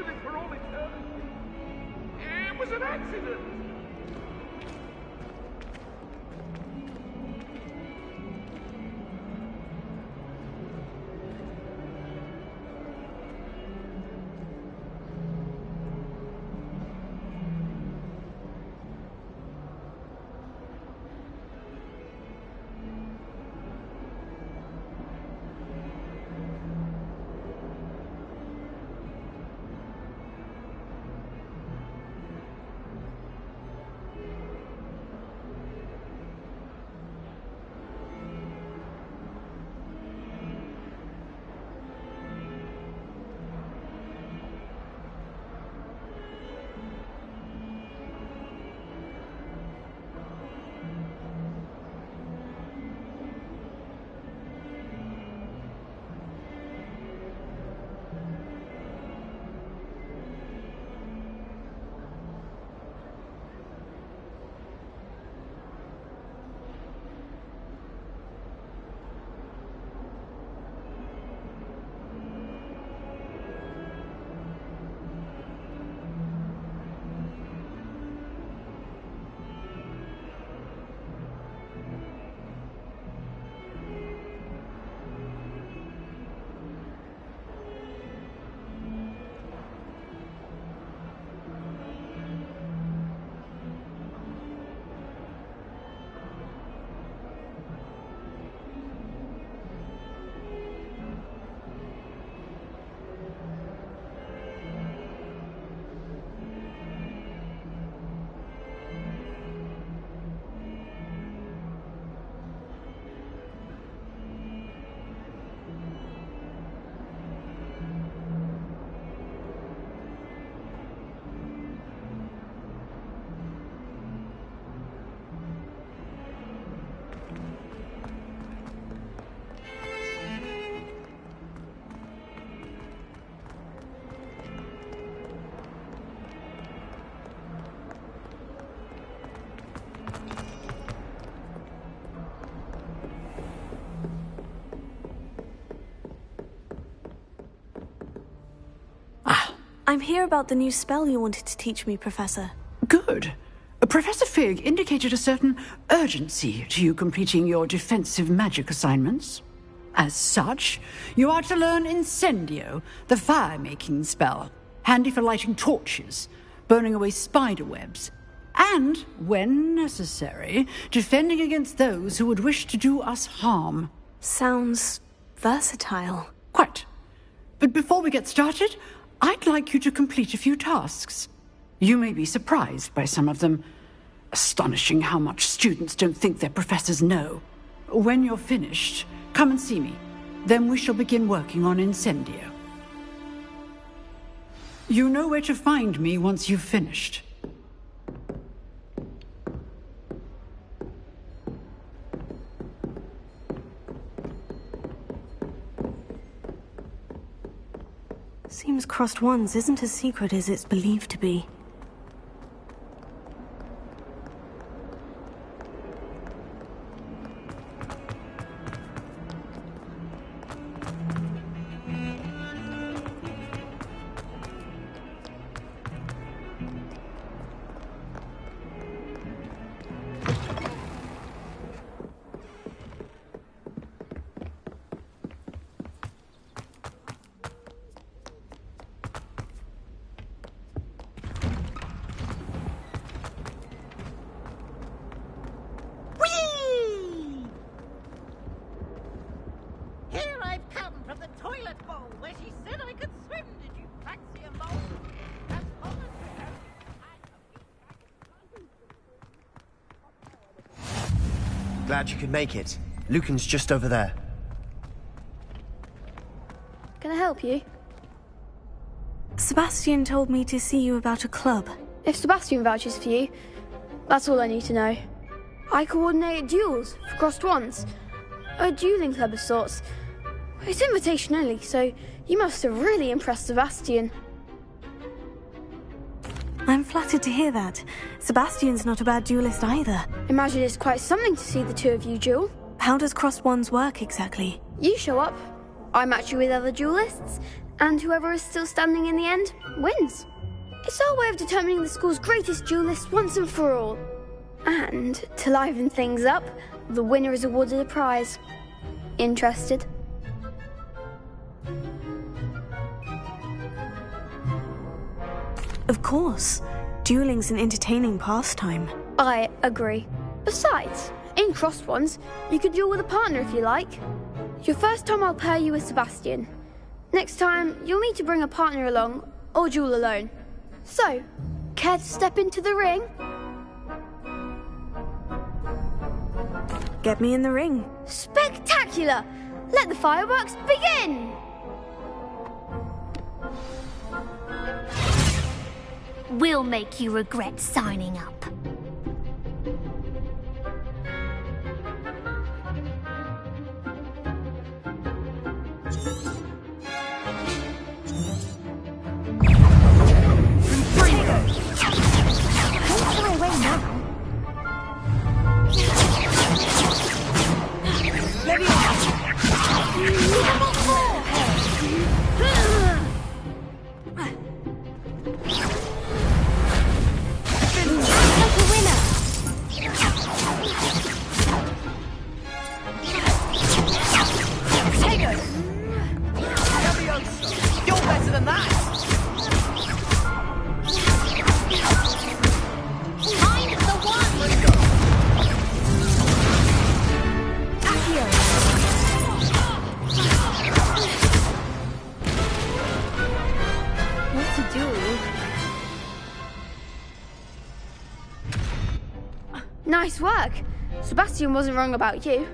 living for all eternity. It was an accident. I'm here about the new spell you wanted to teach me, Professor. Good. Professor Fig indicated a certain urgency to you completing your defensive magic assignments. As such, you are to learn Incendio, the fire-making spell, handy for lighting torches, burning away spider webs, and, when necessary, defending against those who would wish to do us harm. Sounds versatile. Quite. But before we get started, I'd like you to complete a few tasks. You may be surprised by some of them. Astonishing how much students don't think their professors know. When you're finished, come and see me. Then we shall begin working on Incendio. You know where to find me once you've finished. Seems Crossed Wands isn't as secret as it's believed to be. Glad you could make it. Lucan's just over there. Can I help you? Sebastian told me to see you about a club. If Sebastian vouches for you, that's all I need to know. I coordinate duels for Crossed Wands. A dueling club of sorts. It's invitation only, so you must have really impressed Sebastian. I'm flattered to hear that. Sebastian's not a bad duelist either. Imagine it's quite something to see the two of you duel. How does Crossed Wands work exactly? You show up, I match you with other duelists, And whoever is still standing in the end wins. It's our way of determining the school's greatest duelist once and for all. And to liven things up, the winner is awarded a prize. Interested? Of course. Dueling's an entertaining pastime. I agree. Besides, in crossed ones, you could duel with a partner if you like. Your first time I'll pair you with Sebastian. Next time, you'll need to bring a partner along, or duel alone. So, care to step into the ring? Get me in the ring. Spectacular! Let the fireworks begin! We'll make you regret signing up. Nice work. Sebastian wasn't wrong about you.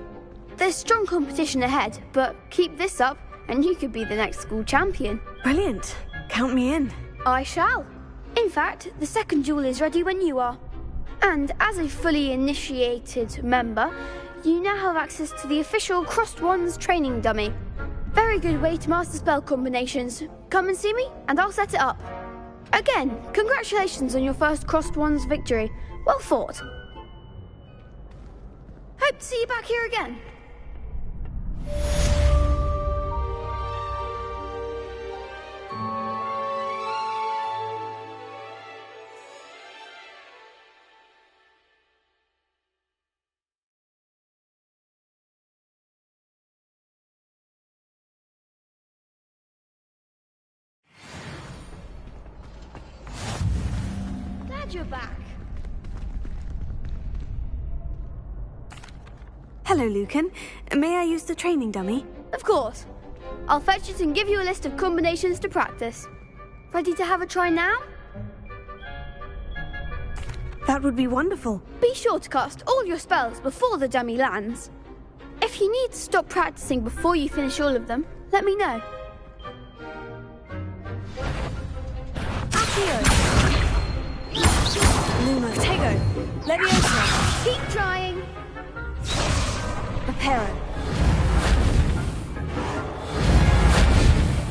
There's strong competition ahead, but keep this up and you could be the next school champion. Brilliant. Count me in. I shall. In fact, the second duel is ready when you are. And as a fully initiated member, you now have access to the official Crossed Wands training dummy. Very good way to master spell combinations. Come and see me and I'll set it up. Again, congratulations on your first Crossed Wands victory. Well fought. Hope to see you back here again. Glad you're back. Hello, Lucan. May I use the training dummy? Of course. I'll fetch it and give you a list of combinations to practice. Ready to have a try now? That would be wonderful. Be sure to cast all your spells before the dummy lands. If you need to stop practicing before you finish all of them, let me know. Accio. Luma, Tego. Leviosa. Keep trying. Apero.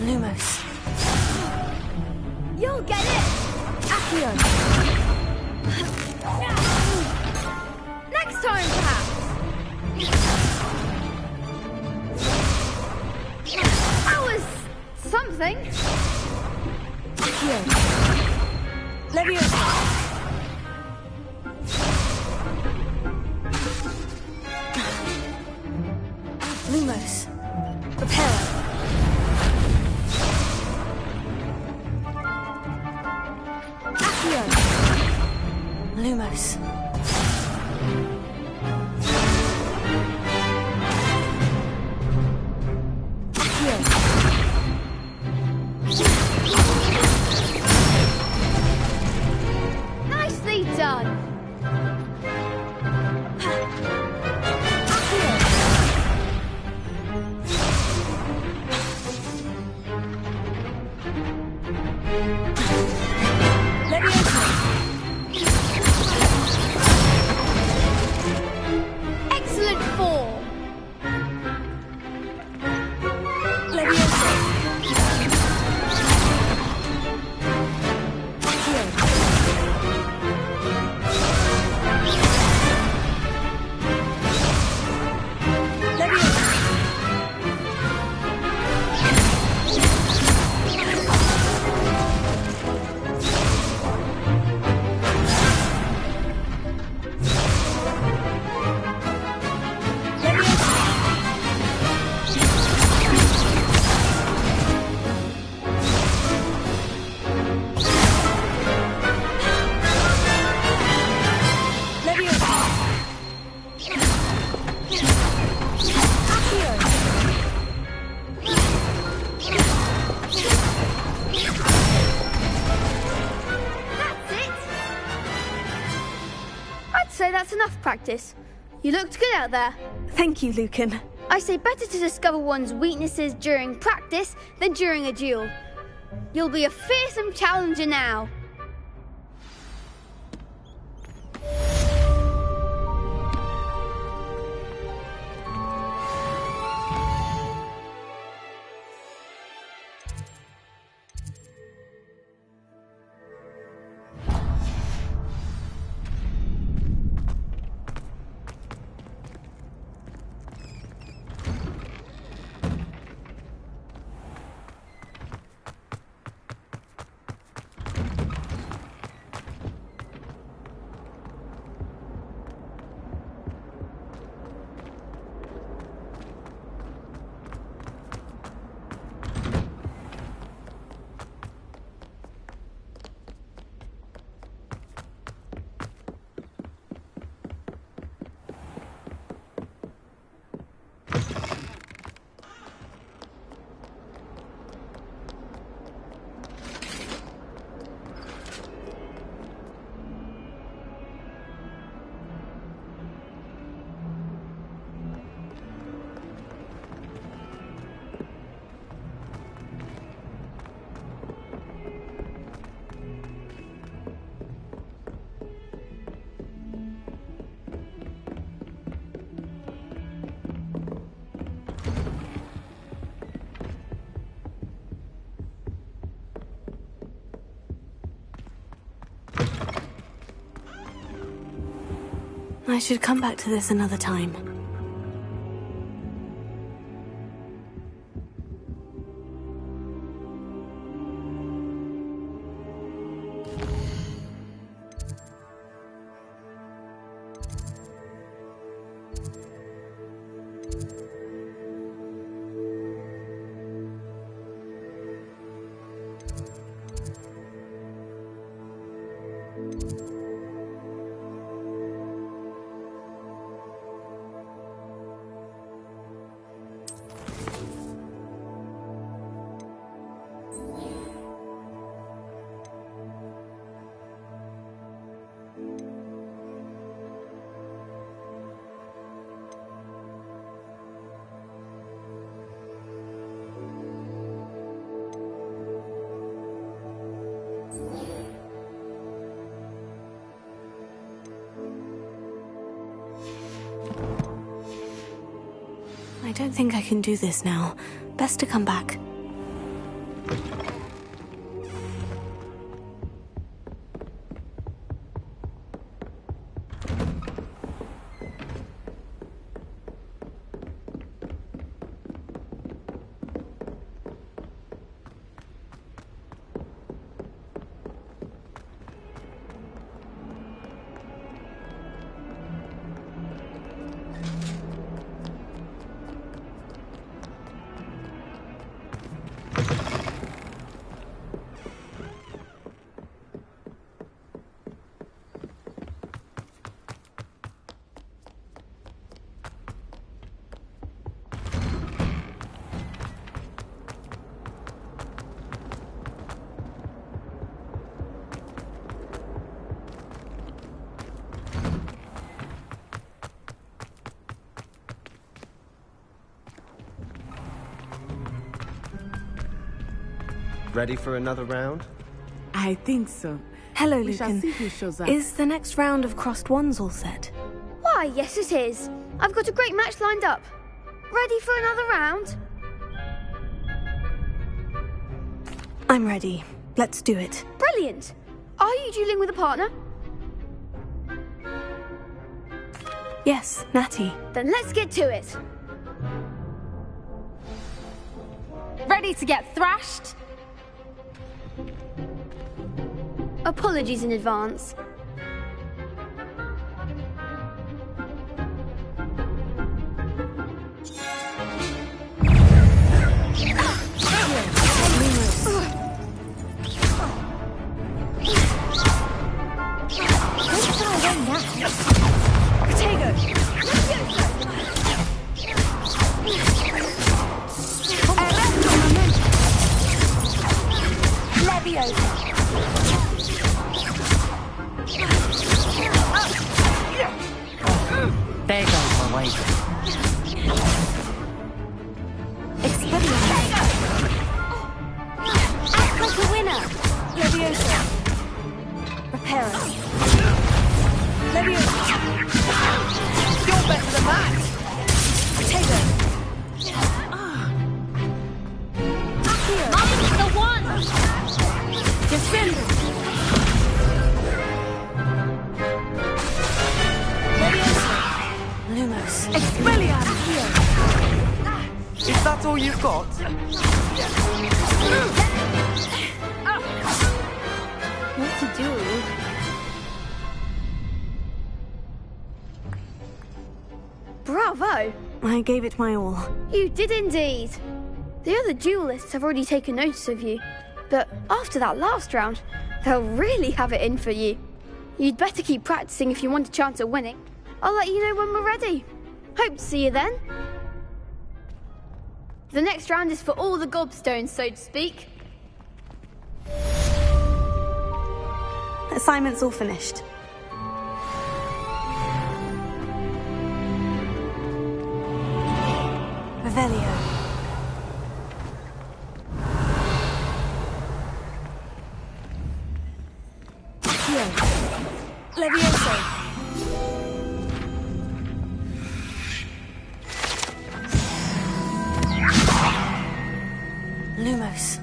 Lumos. You'll get it. Accio. Next time, perhaps. That was something. Accio. Leviosa. Lumos. Apero. Accio. Lumos. Accio. Nicely done. say that's enough practice. You looked good out there. Thank you, Lucan. I say better to discover one's weaknesses during practice than during a duel. You'll be a fearsome challenger now. I should come back to this another time. I don't think I can do this now. Best to come back. Ready for another round? I think so. Hello, We shall Lucan. see who shows up. Is the next round of crossed wands all set? Why, yes it is. I've got a great match lined up. Ready for another round? I'm ready. Let's do it. Brilliant. Are you dueling with a partner? Yes, Natty. Then let's get to it. Ready to get thrashed? Apologies in advance. Lumos. Is that all you've got? What to do? Bravo! I gave it my all. You did indeed. The other duelists have already taken notice of you, but after that last round, they'll really have it in for you. You'd better keep practicing if you want a chance at winning. I'll let you know when we're ready. Hope to see you then. The next round is for all the gobstones, so to speak. Assignment's all finished. Revelio. Levioso. Lumos.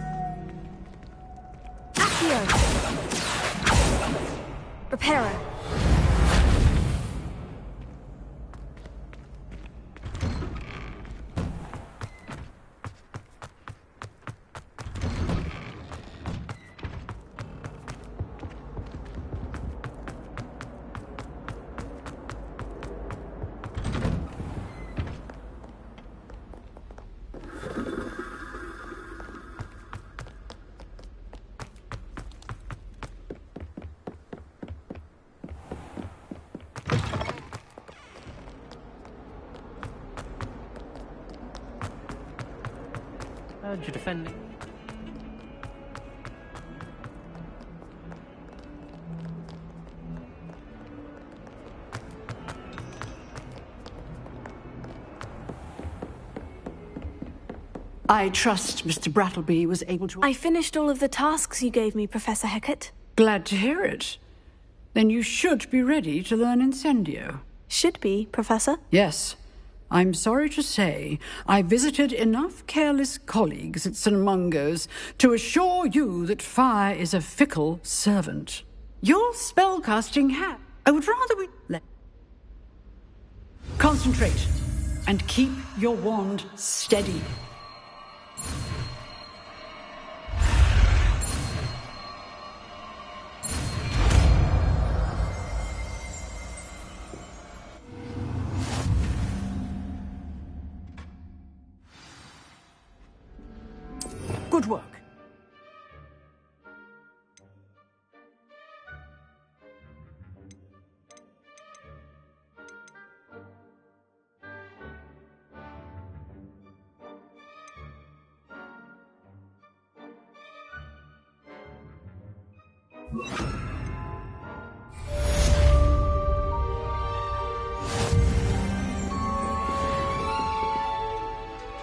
Accio. Reparo. How'd you defend it? I trust Mr. Brattleby was able to... I finished all of the tasks you gave me, Professor Hecat. Glad to hear it. Then you should be ready to learn Incendio. Should be, Professor. Yes. I'm sorry to say I visited enough careless colleagues at St. Mungo's to assure you that fire is a fickle servant. Your spellcasting hat. I would rather we... Concentrate and keep your wand steady. Good work.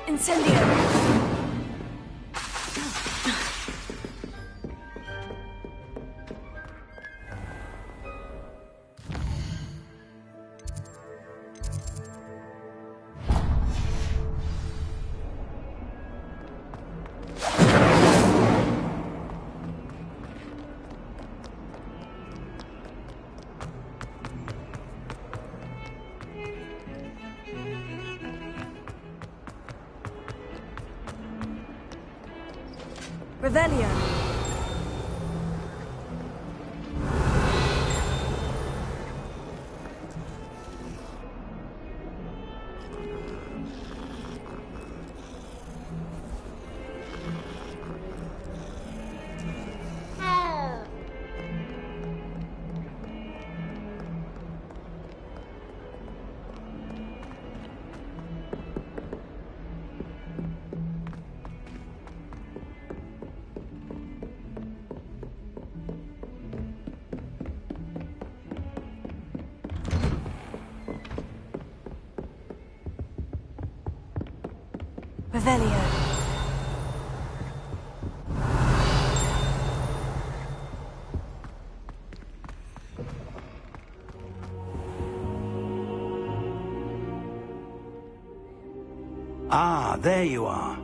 Incendio. Revelio. Revelio. Ah, there you are.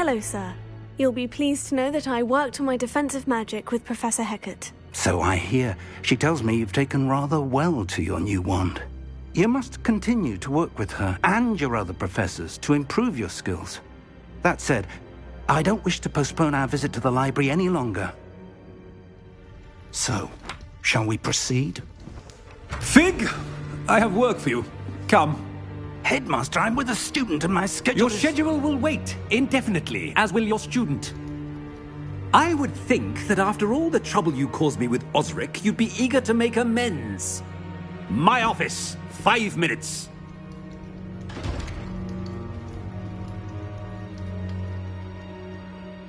Hello, sir. You'll be pleased to know that I worked on my defensive magic with Professor Hecat. So I hear. She tells me you've taken rather well to your new wand. You must continue to work with her and your other professors to improve your skills. That said, I don't wish to postpone our visit to the library any longer. So, shall we proceed? Fig! I have work for you. Come. Headmaster, I'm with a student and my schedule Your schedule will wait indefinitely, as will your student. I would think that after all the trouble you caused me with Osric, you'd be eager to make amends. My office, 5 minutes.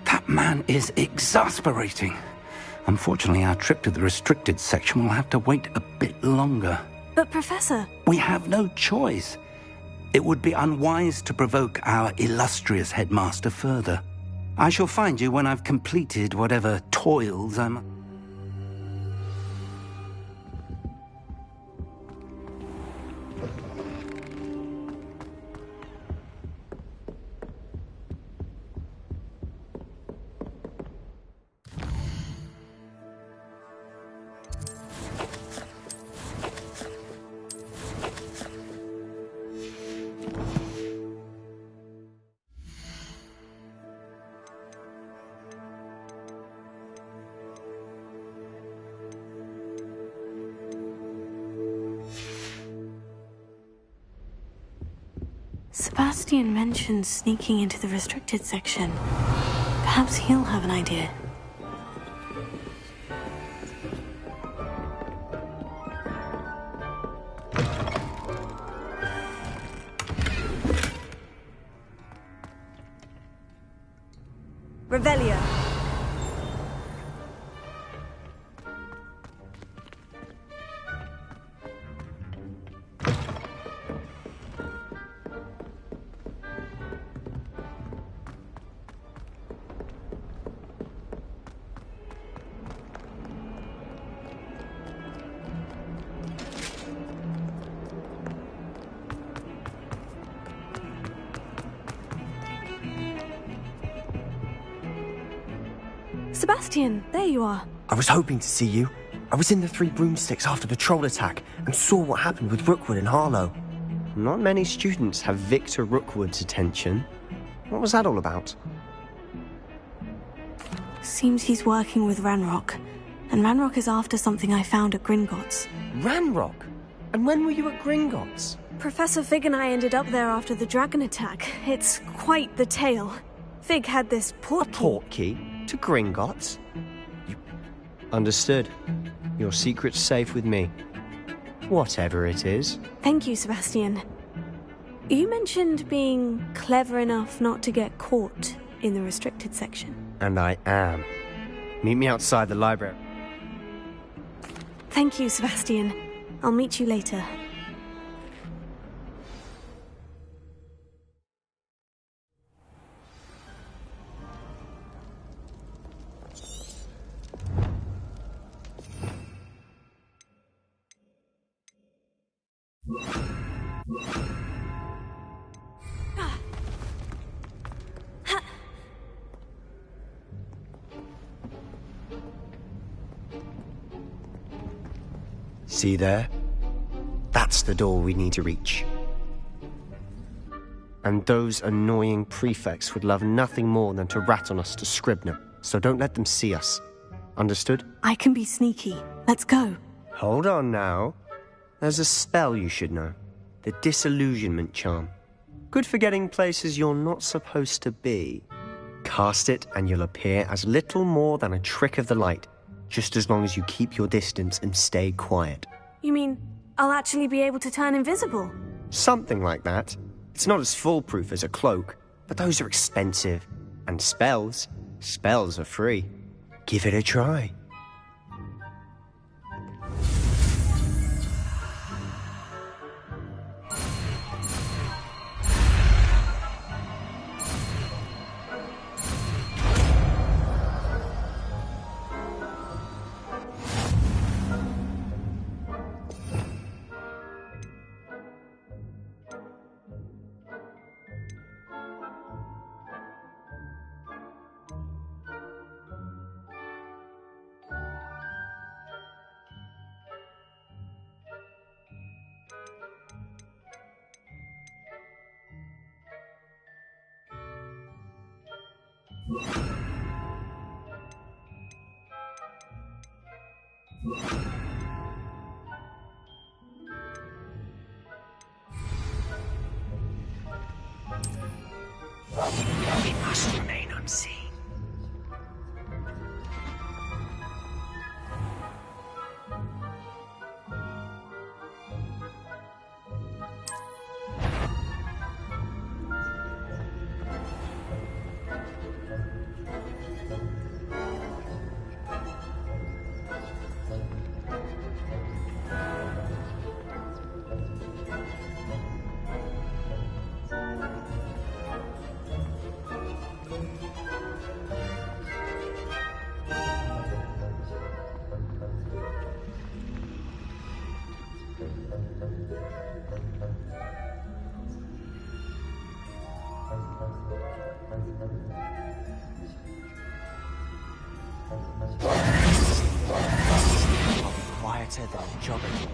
That man is exasperating. Unfortunately, our trip to the restricted section will have to wait a bit longer. But, Professor... We have no choice. It would be unwise to provoke our illustrious headmaster further. I shall find you when I've completed whatever toils I'm... Sebastian mentioned sneaking into the restricted section. Perhaps he'll have an idea. Revelio. Sebastian, there you are. I was hoping to see you. I was in the Three Broomsticks after the troll attack and saw what happened with Rookwood and Harlow. Not many students have Victor Rookwood's attention. What was that all about? Seems he's working with Ranrock. And Ranrock is after something I found at Gringotts. Ranrock? And when were you at Gringotts? Professor Fig and I ended up there after the dragon attack. It's quite the tale. Fig had this portkey. A portkey? To Gringotts? Understood. Your secret's safe with me. Whatever it is. Thank you, Sebastian. You mentioned being clever enough not to get caught in the restricted section. And I am. Meet me outside the library. Thank you, Sebastian. I'll meet you later. See there? That's the door we need to reach. And those annoying prefects would love nothing more than to rat on us to Scribner, so don't let them see us. Understood? I can be sneaky. Let's go. Hold on now. There's a spell you should know. The Disillusionment Charm. Good for getting places you're not supposed to be. Cast it and you'll appear as little more than a trick of the light, just as long as you keep your distance and stay quiet. You mean I'll actually be able to turn invisible? Something like that. It's not as foolproof as a cloak, but those are expensive. And spells are free. Give it a try. We must remain unseen. Quieter than a jobbing.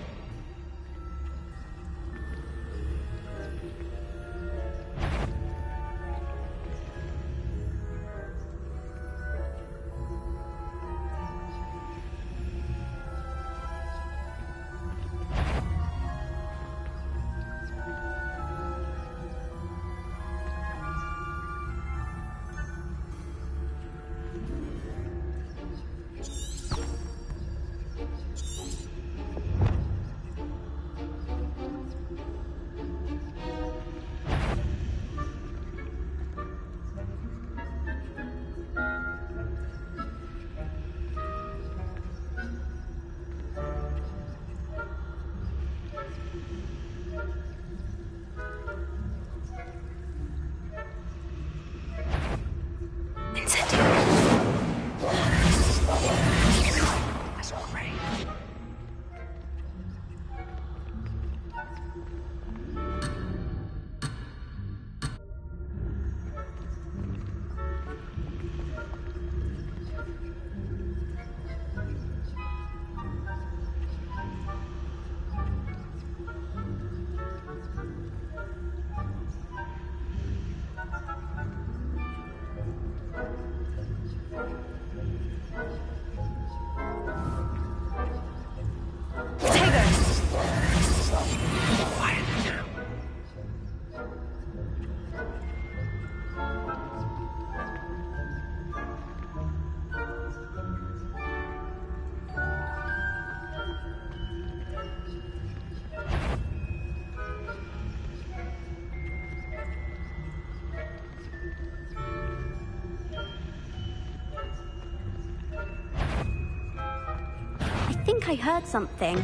I think I heard something.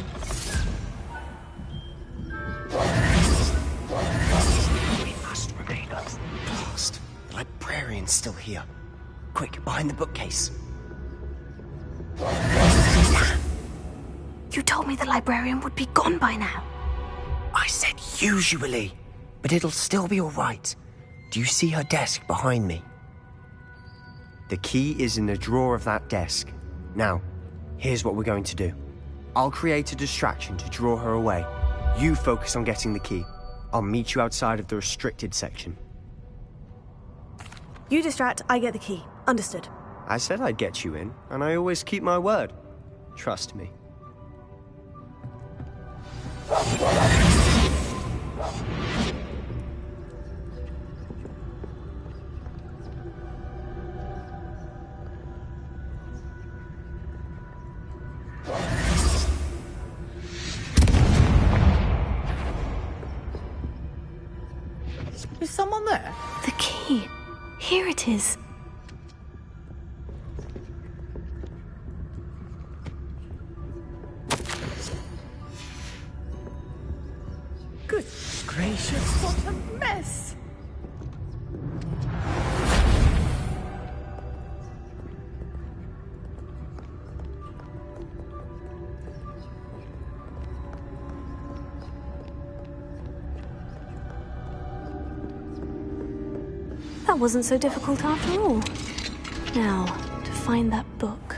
We must remain unclassed. The librarian's still here. Quick, behind the bookcase. You told me the librarian would be gone by now. I said usually, but it'll still be all right. Do you see her desk behind me? The key is in the drawer of that desk. Now, here's what we're going to do. I'll create a distraction to draw her away. You focus on getting the key. I'll meet you outside of the restricted section. You distract, I get the key. Understood. I said I'd get you in, and I always keep my word. Trust me. Is someone there? The key. Here it is. Good gracious, what a mess! That wasn't so difficult after all. Now, to find that book.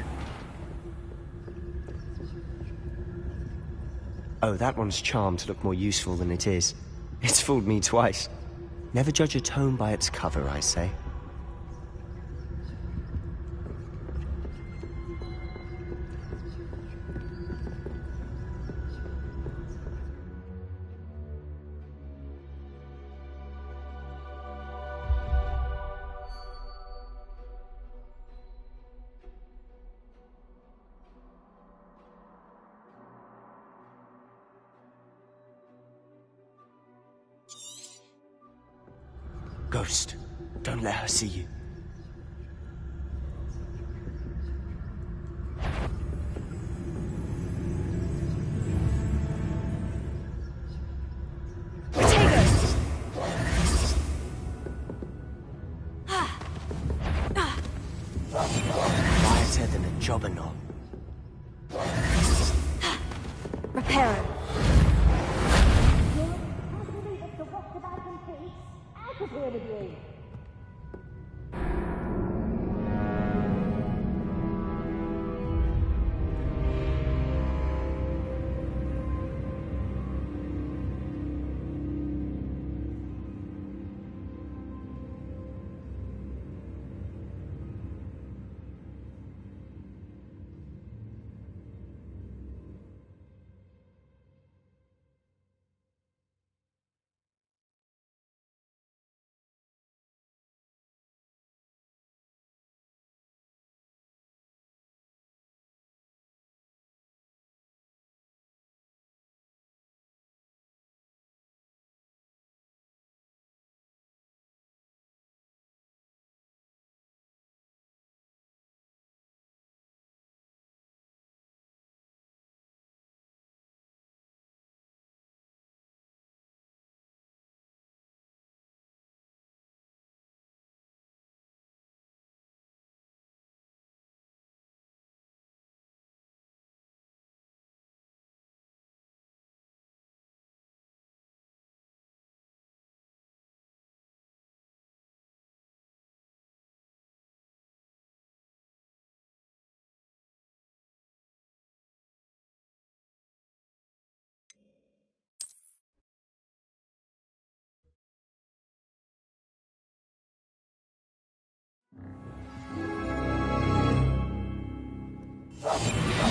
Oh, that one's charmed to look more useful than it is. It's fooled me twice. Never judge a tome by its cover, I say. Ghost, don't let her see you. Quieter than a jobberknoll. Reparo.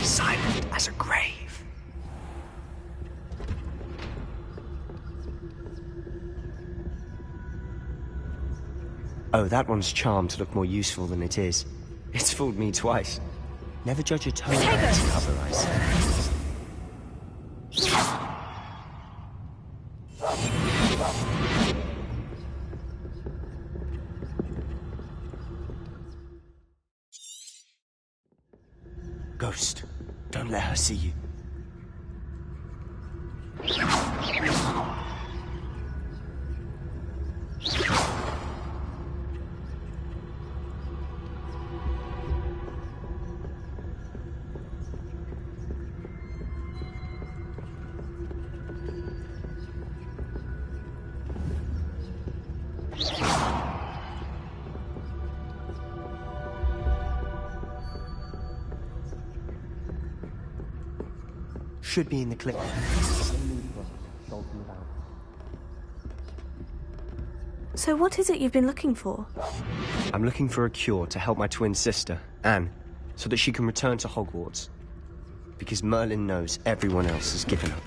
Silent as a grave. Oh, that one's charmed to look more useful than it is. It's fooled me twice. Never judge a tone by its cover, I say. Ghost, don't let her see you. Should be in the clip. So what is it you've been looking for? I'm looking for a cure to help my twin sister, Anne, so that she can return to Hogwarts. Because Merlin knows everyone else has given up.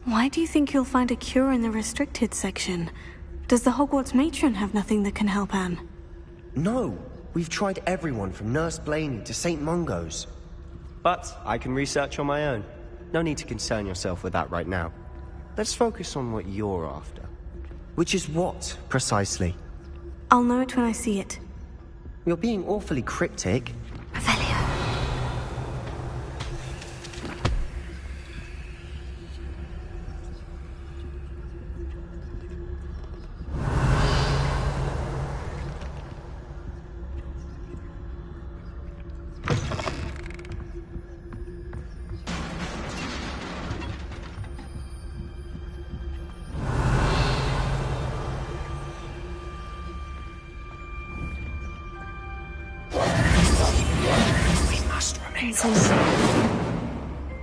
Why do you think you'll find a cure in the restricted section? Does the Hogwarts matron have nothing that can help Anne? No, we've tried everyone from Nurse Blaney to St. Mungo's. But I can research on my own. No need to concern yourself with that right now. Let's focus on what you're after. Which is what, precisely? I'll know it when I see it. You're being awfully cryptic. Revelio.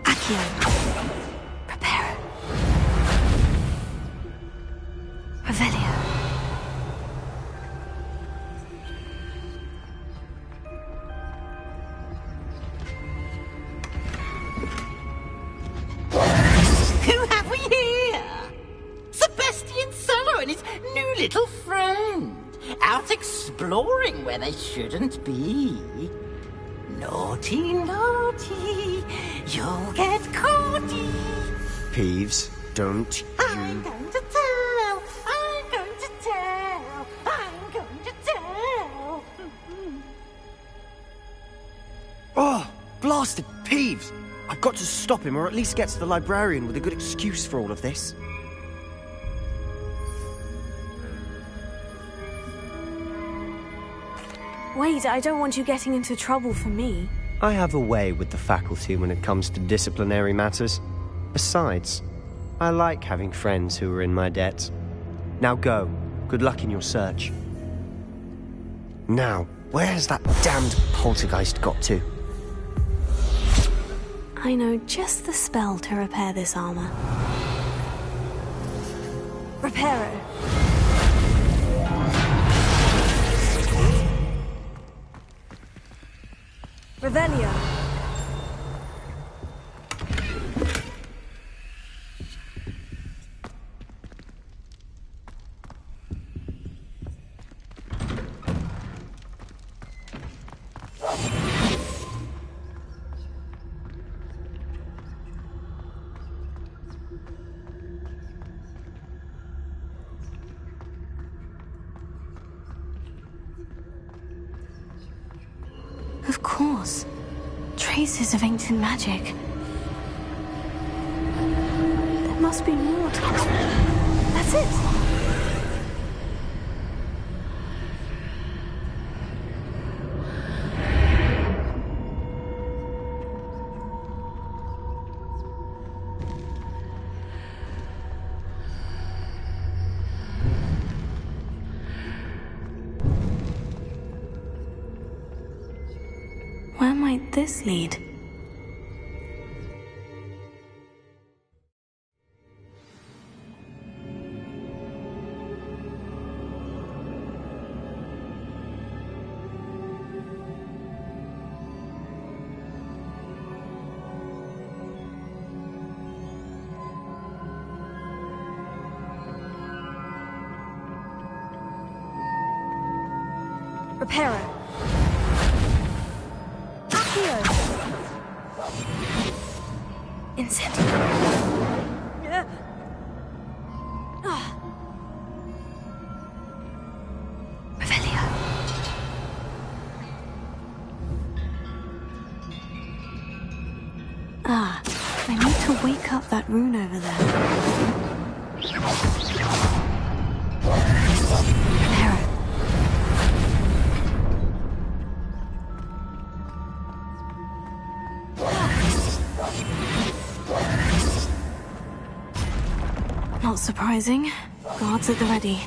Accio. Prepare. Revelio. Who have we here? Sebastian Solo and his new little friend. Out exploring where they shouldn't be. Naughty, naughty, you'll get caughty. Peeves, don't you... I'm going to tell, I'm going to tell, blasted Peeves! I've got to stop him, or at least get to the librarian with a good excuse for all of this. Wait, I don't want you getting into trouble for me. I have a way with the faculty when it comes to disciplinary matters. Besides, I like having friends who are in my debt. Now go. Good luck in your search. Now, where has that damned poltergeist got to? I know just the spell to repair this armor. Reparo. Revelio. Of course. Traces of ancient magic. There must be more to this. That's it! Where might this lead? Reparo. Incendio. Revelio. Ah, I need to wake up that rune over there. Reparo. Not surprising. Guards at the ready.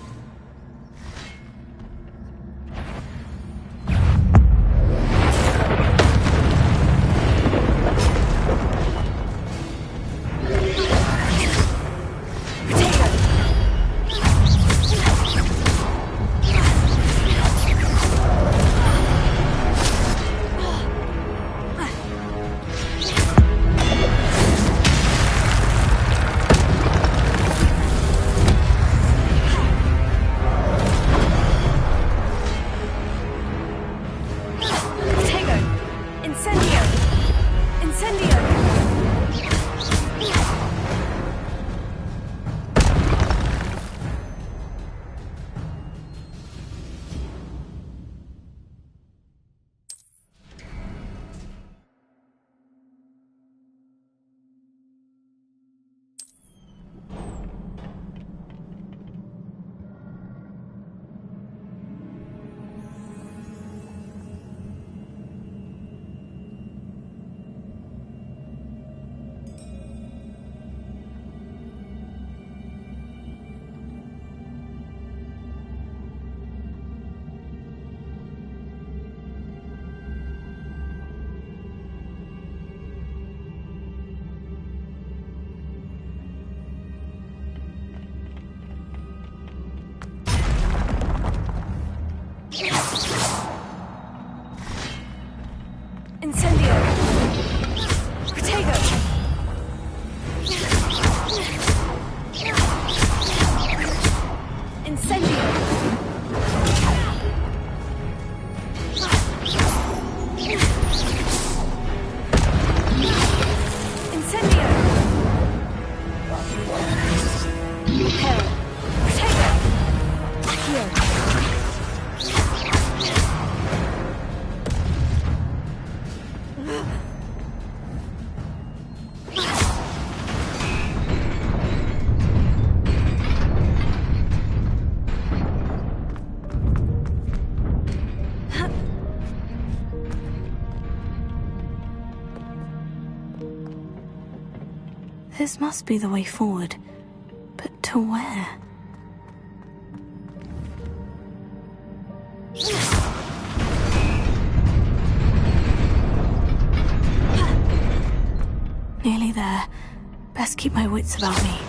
This must be the way forward. But to where? Nearly there. Best keep my wits about me.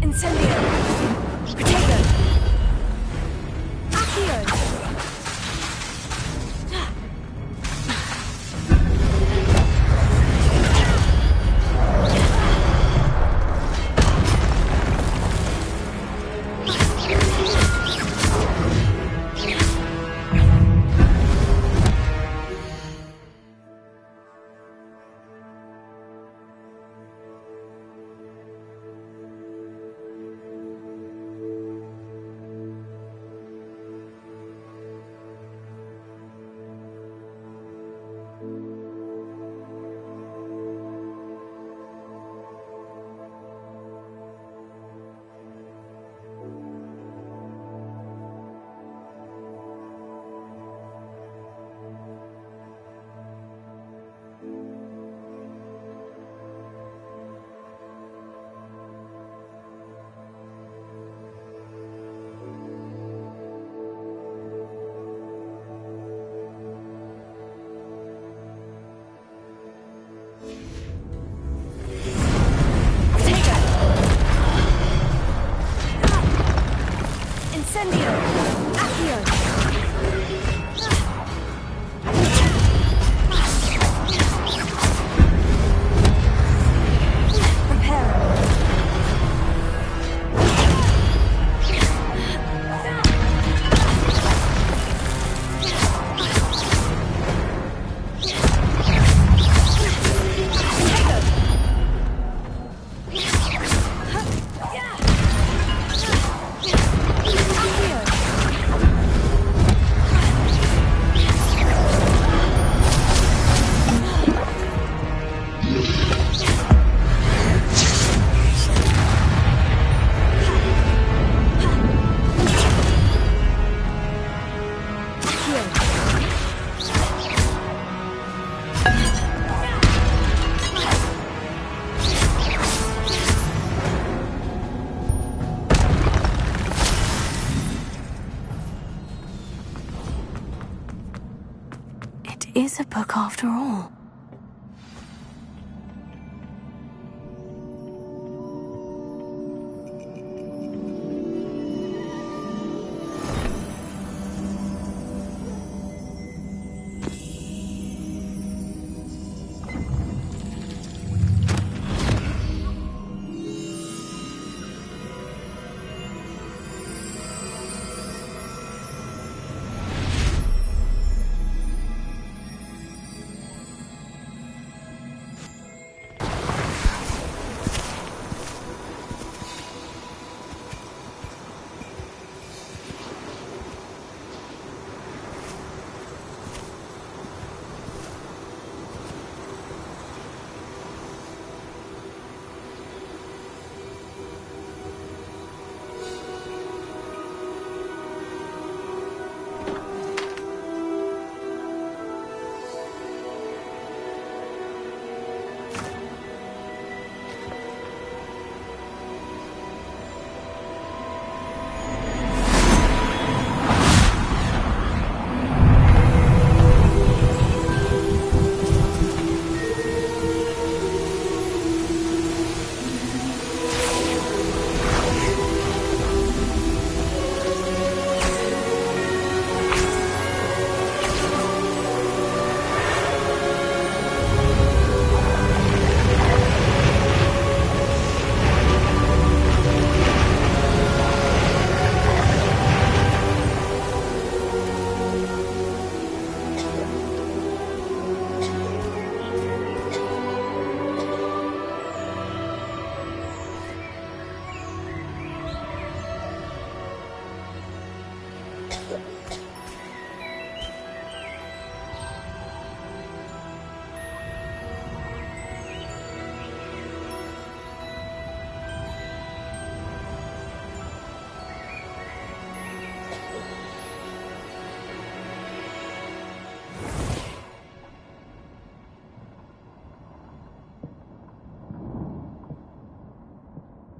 Incendio! Potato! Accio! Incendio! Accio! Is a book after all.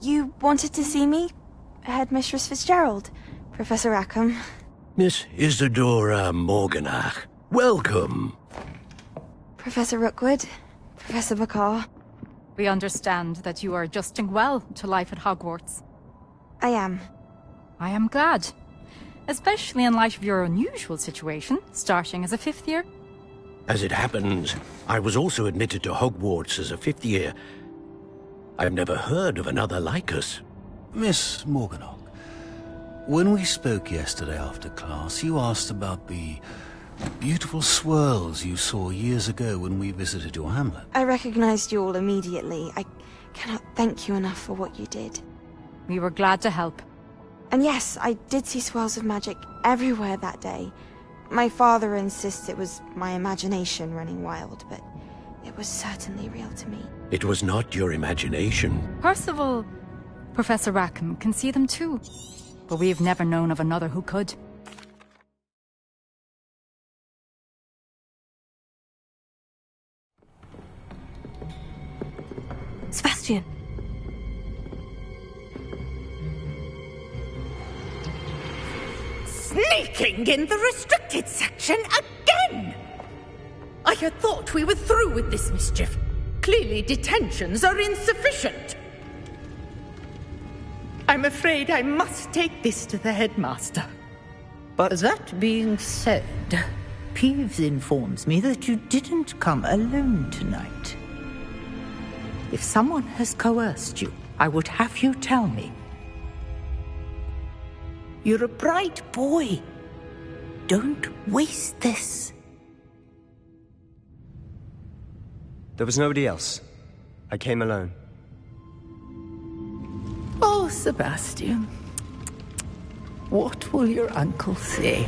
You wanted to see me? Headmistress Fitzgerald, Professor Rackham. Miss Isadora Morganach, welcome. Professor Rookwood, Professor Bakar. We understand that you are adjusting well to life at Hogwarts. I am. I am glad. Especially in light of your unusual situation, starting as a 5th year. As it happens, I was also admitted to Hogwarts as a 5th year. I've never heard of another like us. Miss Morganach, when we spoke yesterday after class, you asked about the beautiful swirls you saw years ago when we visited your hamlet. I recognized you all immediately. I cannot thank you enough for what you did. We were glad to help. And yes, I did see swirls of magic everywhere that day. My father insists it was my imagination running wild, but it was certainly real to me. It was not your imagination. Percival, Professor Rackham can see them too. But we've never known of another who could. Sebastian. Sneaking in the restricted section again! I had thought we were through with this mischief. Clearly detentions are insufficient. I'm afraid I must take this to the headmaster. But that being said, Peeves informs me that you didn't come alone tonight. If someone has coerced you, I would have you tell me. You're a bright boy. Don't waste this. There was nobody else. I came alone. Oh, Sebastian. What will your uncle say?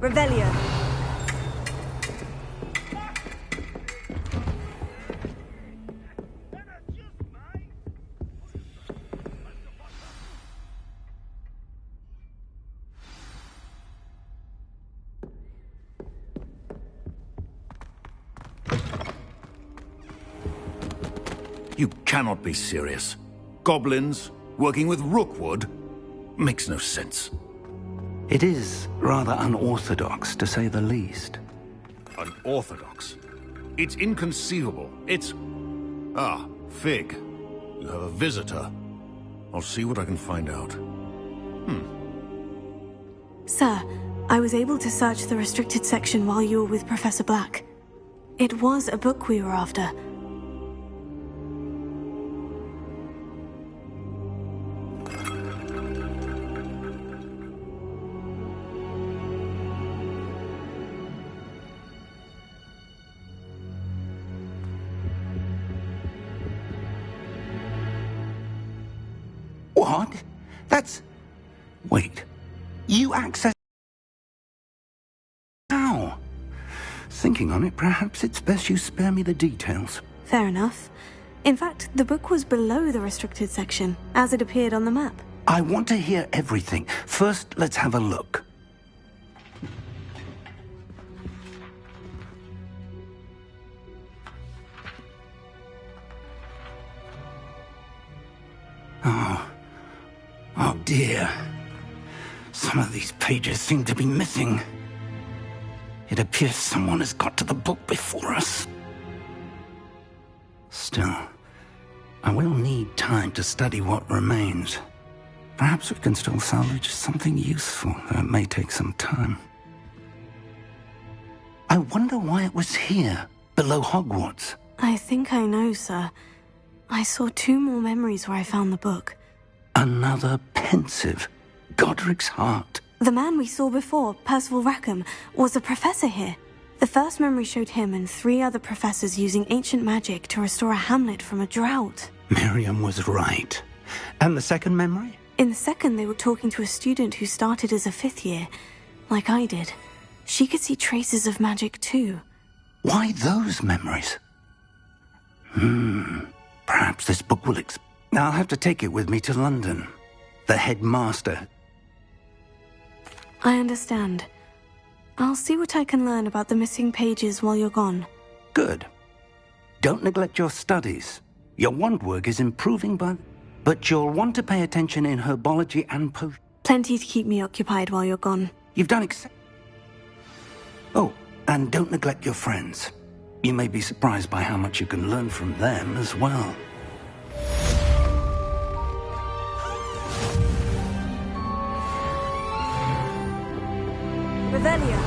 Revelio. You cannot be serious. Goblins working with Rookwood makes no sense. It is rather unorthodox, to say the least. Unorthodox? It's inconceivable. It's... Ah, Fig. You have a visitor. I'll see what I can find out. Sir, I was able to search the restricted section while you were with Professor Black. It was a book we were after. What? That's... Wait. You access... How? Thinking on it, perhaps it's best you spare me the details. Fair enough. In fact, the book was below the restricted section, as it appeared on the map. I want to hear everything. First, let's have a look. Oh dear. Some of these pages seem to be missing. It appears someone has got to the book before us. Still, I will need time to study what remains. Perhaps we can still salvage something useful, though it may take some time. I wonder why it was here, below Hogwarts. I think I know, sir. I saw 2 more memories where I found the book. Another pensive. Godric's heart. The man we saw before, Percival Rackham, was a professor here. The first memory showed him and 3 other professors using ancient magic to restore a hamlet from a drought. Miriam was right. And the second memory? In the second, they were talking to a student who started as a 5th year, like I did. She could see traces of magic too. Why those memories? Perhaps this book will I'll have to take it with me to London. The headmaster. I understand. I'll see what I can learn about the missing pages while you're gone. Good. Don't neglect your studies. Your wand work is improving, but you'll want to pay attention in herbology and potion. Plenty to keep me occupied while you're gone. You've done Oh, and don't neglect your friends. You may be surprised by how much you can learn from them as well. Revelio.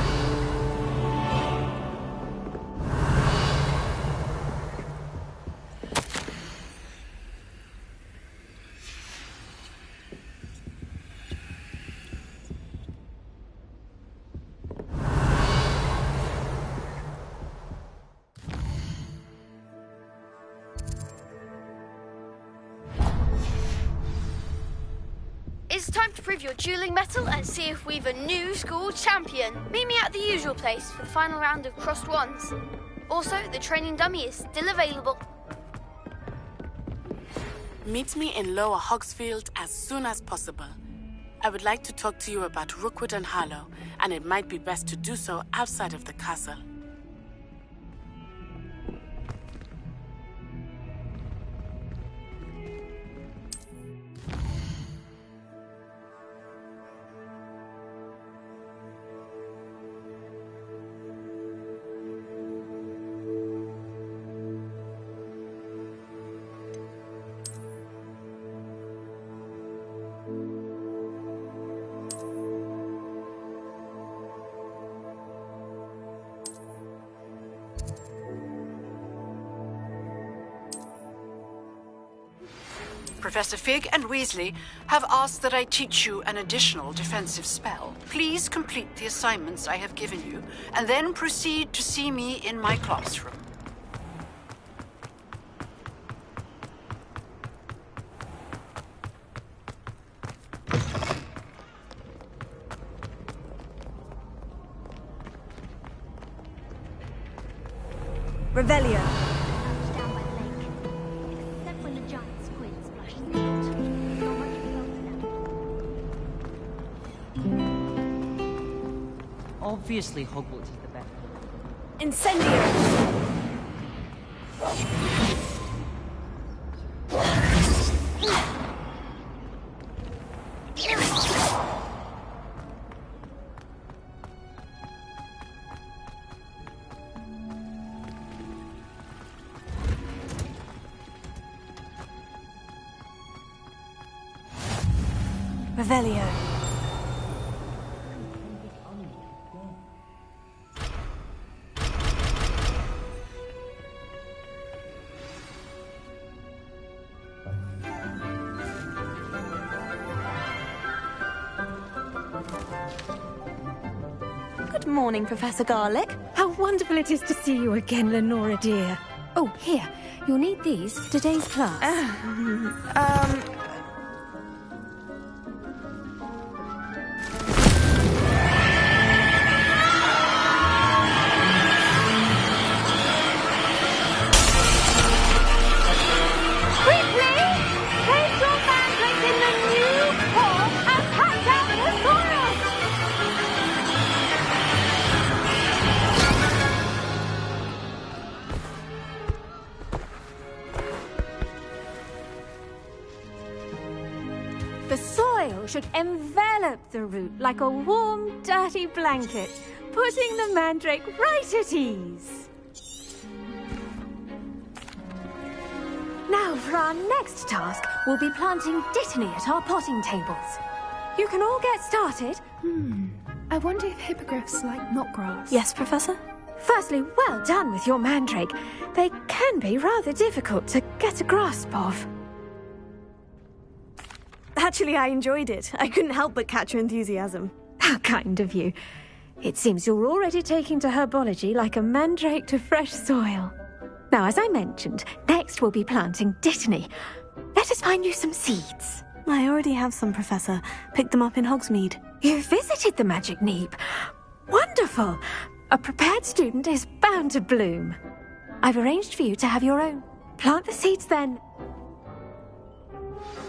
It's time to prove your dueling mettle and see if we've a new school champion. Meet me at the usual place for the final round of crossed wands. Also, the training dummy is still available. Meet me in Lower Hogsfield as soon as possible. I would like to talk to you about Rookwood and Harlow, and it might be best to do so outside of the castle. Professor Fig and Weasley have asked that I teach you an additional defensive spell. Please complete the assignments I have given you, and then proceed to see me in my classroom. Revelio. Obviously, Hogwarts is the best. Incendio! Revelio. Good morning, Professor Garlick. How wonderful it is to see you again, Lenora dear. Oh, here. You'll need these for today's class. Quickly! Place your fanflets in the new The soil should envelop the root like a warm, dirty blanket, putting the mandrake right at ease. Now, for our next task, we'll be planting dittany at our potting tables. You can all get started. I wonder if hippogriffs like knotgrass. Yes, Professor? Firstly, well done with your mandrake. They can be rather difficult to get a grasp of. Actually, I enjoyed it. I couldn't help but catch your enthusiasm. How kind of you. It seems you're already taking to herbology like a mandrake to fresh soil. Now, as I mentioned, next we'll be planting dittany. Let us find you some seeds. I already have some, Professor. Picked them up in Hogsmeade. You visited the Magic Neep. Wonderful. A prepared student is bound to bloom. I've arranged for you to have your own. Plant the seeds then.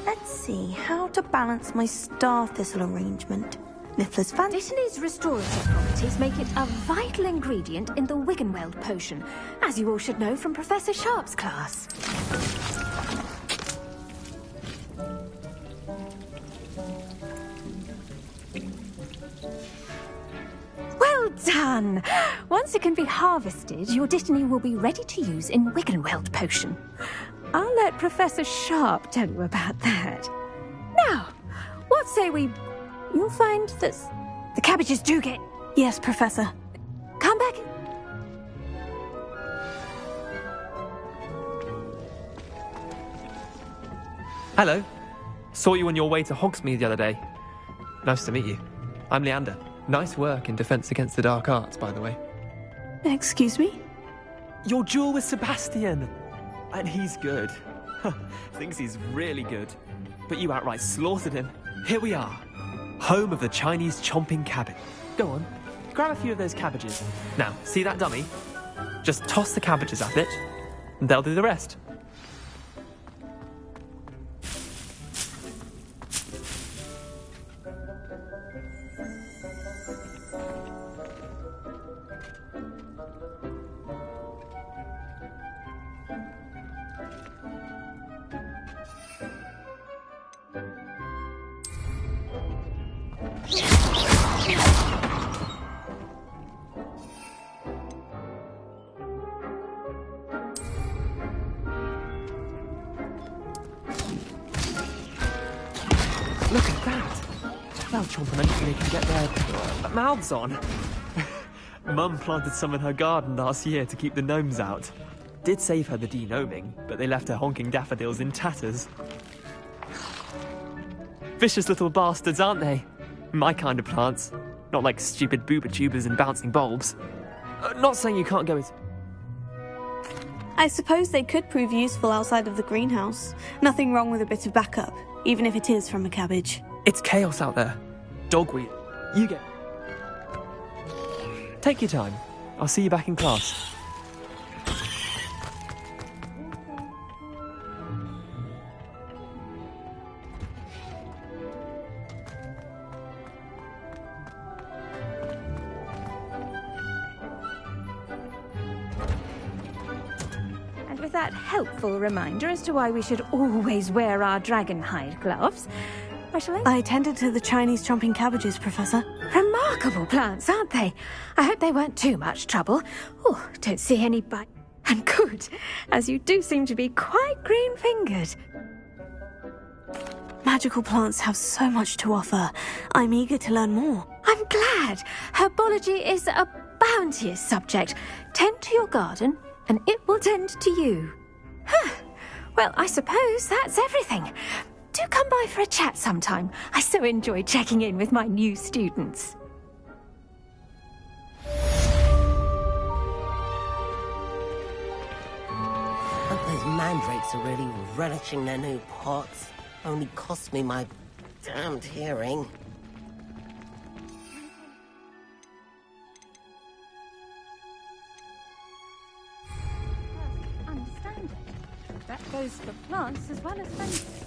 Let's see how to balance my star thistle arrangement. Niffler's fan. Dittany's restorative properties make it a vital ingredient in the Wiggenweld potion, as you all should know from Professor Sharp's class. Well done! Once it can be harvested, your dittany will be ready to use in Wiggenweld potion. I'll let Professor Sharp tell you about that. Now, what say we... You'll find that the cabbages do get... Yes, Professor. Come back. Hello. Saw you on your way to Hogsmeade the other day. Nice to meet you. I'm Leander. Nice work in Defense Against the Dark Arts, by the way. Excuse me? Your duel with Sebastian! And he's good. Thinks he's really good. But you outright slaughtered him. Here we are. Home of the Chinese chomping cabbage. Go on, grab a few of those cabbages. Now, see that dummy? Just toss the cabbages at it, and they'll do the rest. Look at that! They'll chomp them anything they can get their mouths on. Mum planted some in her garden last year to keep the gnomes out. Did save her the denoming, but they left her honking daffodils in tatters. Vicious little bastards, aren't they? My kind of plants. Not like stupid booba tubers and bouncing bulbs. Not saying you can't go with... I suppose they could prove useful outside of the greenhouse. Nothing wrong with a bit of backup, even if it is from a cabbage. It's chaos out there. Dogweed. You get... Take your time. I'll see you back in class. With that helpful reminder as to why we should always wear our dragon hide gloves, I tended to the Chinese chomping cabbages, Professor. Remarkable plants, aren't they? I hope they weren't too much trouble. Oh, don't see any bite. And good, as you do seem to be quite green-fingered. Magical plants have so much to offer. I'm eager to learn more. I'm glad. Herbology is a bounteous subject. Tend to your garden, and it will tend to you. Well, I suppose that's everything. Do come by for a chat sometime. I so enjoy checking in with my new students. Hope those mandrakes are really relishing their new pots. Only cost me my damned hearing. Understand it. That goes for plants as well as fences.